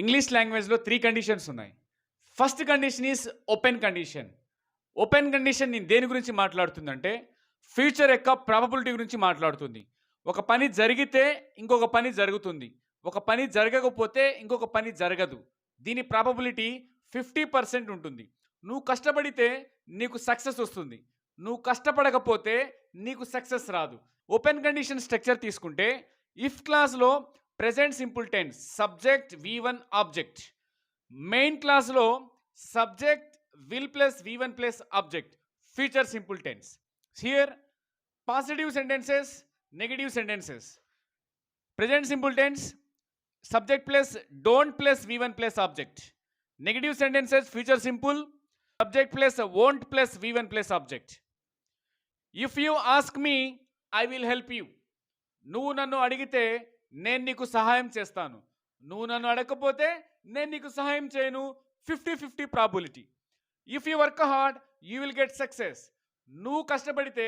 English లాంగ్వేజ్‌లో 3 conditions ఉన్నాయి. First condition is open condition. Open condition నేను దేని గురించి మాట్లాడుతుందంటే, ఫ్యూచర్ యొక్క ప్రాబబిలిటీ గురించి మాట్లాడుతుంది. ఒక పని జరిగితే ఇంకొక పని జరుగుతుంది. ఒక పని జరగకపోతే ఇంకొక పని జరగదు. దీని ప్రాబబిలిటీ 50% ఉంటుంది. నువ్వు కష్టపడితే నీకు సక్సెస్ వస్తుంది. నువ్వు కష్టపడకపోతే నీకు సక్సెస్ రాదు. ఓపెన్ కండిషన్ స్ట్రక్చర్ తీసుకుంటే ఇఫ్ క్లాస్‌లో present simple tense subject V1 object. Main క్లాస్‌లో subject will plus V1 plus object future simple tense. Here positive sentences, negative sentences. Present simple tense subject plus don't plus V1 plus object. Negative sentences future simple subject plus won't plus V1 plus object. If you ask me, I will help you. నువ్వు నన్ను అడిగితే నేను నీకు సహాయం చేస్తాను. నువ్వు నన్ను అడగకపోతే నేను నీకు సహాయం చేయను. 50-50 probability. If you work hard you will get success. నువ్వు కష్టపడితే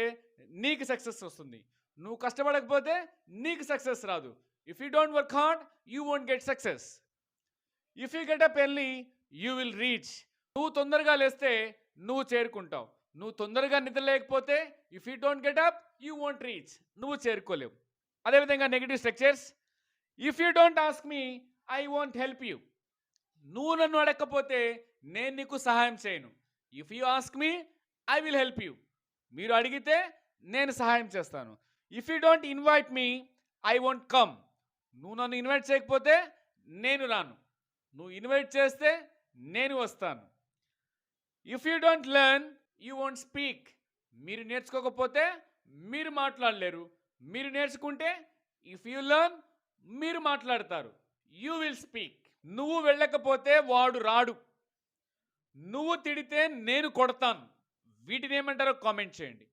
నీకు సక్సెస్ వస్తుంది. నువ్వు కష్టపడకపోతే నీకు సక్సెస్ రాదు. If you don't work hard you won't get success. If you get up early you will reach. నువ్వు తొందరగా లేస్తే నువ్వు చేరుకుంటావు. నువ్వు తొందరగా నిద్ర లేకపోతే if you don't get up you won't reach. నువ్వు చేరుకోలేవు. అదేవిధంగా negative structures if you don't ask me I won't help you. నువ్వు నన్ను అడగకపోతే నేను నీకు సహాయం చేయను. If you ask me I will help you. మీరు అడిగితే నేను సహాయం చేస్తాను. If you don't invite me I won't come. నువ్వు నన్ను ఇన్వైట్ చేయకపోతే నేను రాను. నువ్వు ఇన్వైట్ చేస్తే నేను వస్తాను. If you don't learn you won't speak. మీరు నేర్చుకోకపోతే మీరు మాట్లాడలేరు. మీరు నేర్చుకుంటే ఇఫ్ యూ లెర్న్ మీరు మాట్లాడతారు. You will speak. నువ్వు వెళ్ళకపోతే వాడు రాడు. నువ్వు తిడితే నేను కొడతాను. వీటిని ఏమంటారో కామెంట్ చేయండి.